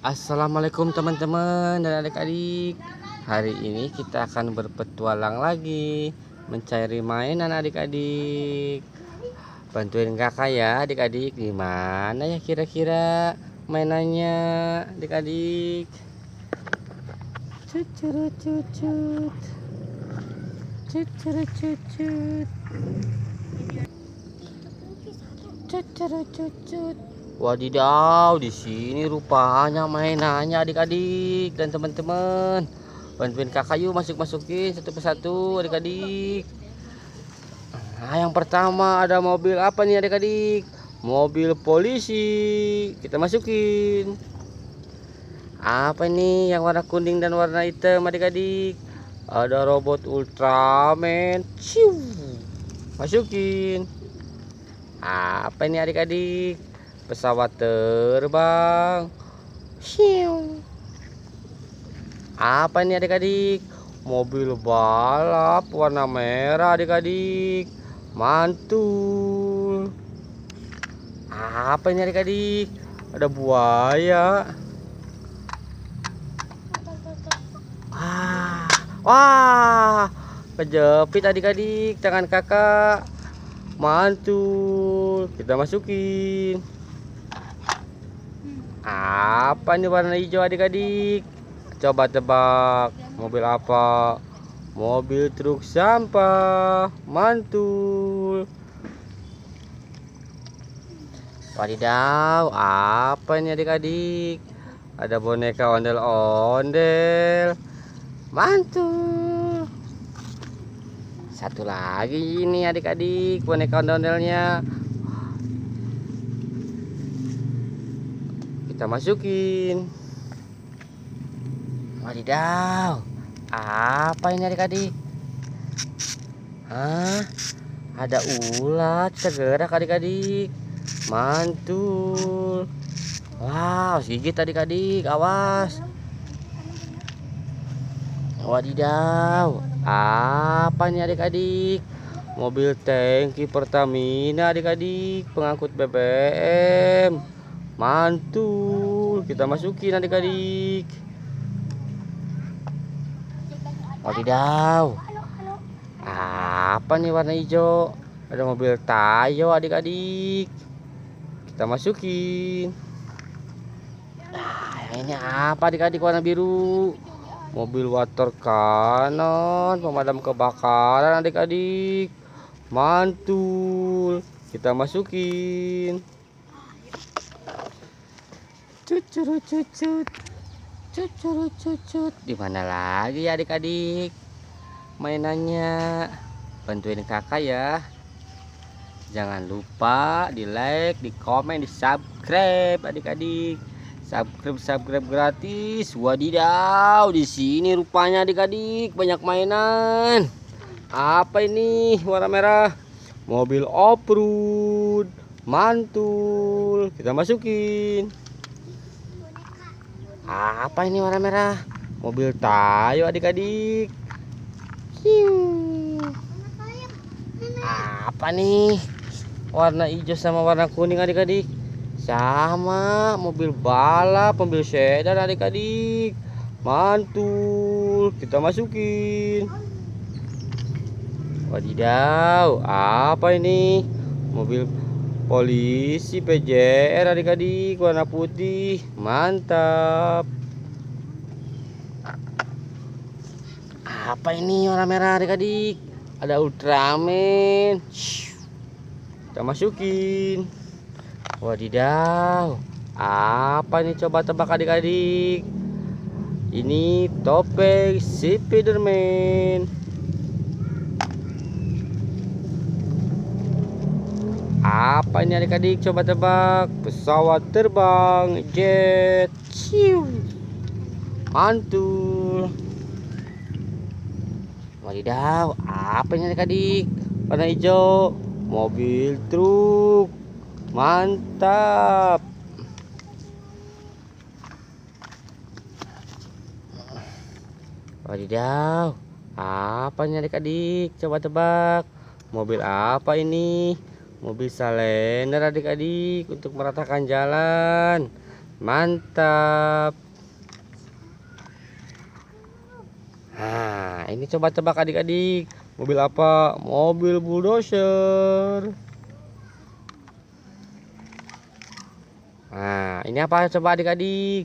Assalamualaikum teman-teman dan adik-adik. Hari ini kita akan berpetualang lagi, mencari mainan adik-adik. Bantuin kakak ya adik-adik. Di mana ya kira-kira mainannya adik-adik? Cucut cucut. Cucut cucut. Cucut cucut. Wadidaw, di sini rupanya mainannya adik-adik dan teman-teman. Bantuin kakak yuk masukin satu persatu adik-adik. Nah, yang pertama ada mobil apa nih adik-adik? Mobil polisi. Kita masukin. Apa ini yang warna kuning dan warna hitam adik-adik? Ada robot Ultraman. Ciu. Masukin. Apa ini adik-adik? Pesawat terbang. Hiu. Apa ini adik-adik? Mobil balap warna merah adik-adik. Mantul. Apa ini adik-adik? Ada buaya. Wah, kejepit adik-adik tangan kakak. Mantul. Kita masukin. Apa nih warna hijau adik-adik? Coba tebak, mobil apa? Mobil truk sampah. Mantul. Wadidaw, apa ini adik-adik? Ada boneka ondel-ondel. Mantul. Satu lagi ini adik-adik, boneka ondel-ondelnya. Kita masukin. Wadidaw, apa ini adik-adik? Hah? Ada ulat, kita gerak adik-adik. Mantul. Wow, gigit adik-adik, awas. Wadidaw, apa ini adik-adik? Mobil tangki Pertamina adik-adik, pengangkut BBM. Mantul. Kita masukin adik-adik. Wadidaw, apa nih warna hijau? Ada mobil Tayo adik-adik. Kita masukin. Nah, yang ini apa adik-adik warna biru? Mobil water cannon pemadam kebakaran adik-adik. Mantul. Kita masukin. Cucut cucut. Cucut cucut. Di mana lagi ya adik-adik mainannya? Bantuin kakak ya. Jangan lupa di like, di komen, di subscribe adik-adik. Subscribe gratis. Wadidaw, di sini rupanya adik-adik banyak mainan. Apa ini warna merah? Mobil off-road. Mantul. Kita masukin. Apa ini warna merah? Mobil Tayo adik-adik. Apa nih? Warna hijau sama warna kuning adik-adik. Sama mobil balap, mobil sedan adik-adik. Mantul. Kita masukin. Wadidaw, apa ini? Mobil polisi PJR adik-adik, warna putih. Mantap. Apa ini warna merah adik-adik? Ada Ultraman. Kita masukin. Wadidaw, apa ini? Coba tebak adik-adik. Ini topeng Spiderman. Apa ini adik-adik? Coba tebak. Pesawat terbang jet. Ciu. Mantul. Wadidaw, apa ini adik-adik? Warna hijau. Mobil truk. Mantap. Wadidaw, apa ini adik-adik? Coba tebak. Mobil apa ini? Mobil Salender adik-adik, untuk meratakan jalan. Mantap. Nah, ini coba tebak adik-adik. Mobil apa? Mobil bulldozer. Nah, ini apa coba adik-adik?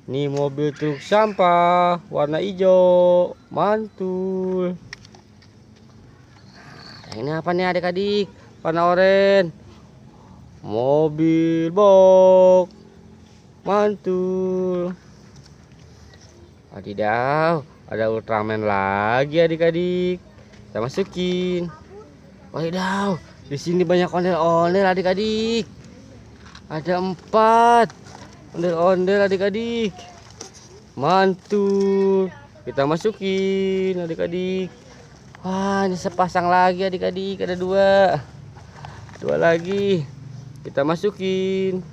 Ini mobil truk sampah warna hijau, mantul. Nah, ini apa nih adik-adik? Warna oranye. Mobil box, mantul. Wadidaw, ada Ultraman lagi adik-adik. Kita masukin. Wadidaw, di sini banyak ondel-ondel adik-adik. Ada 4 ondel-ondel adik-adik. Mantul. Kita masukin adik-adik. Wah, ini sepasang lagi adik-adik. Ada 2 lagi. Kita masukin.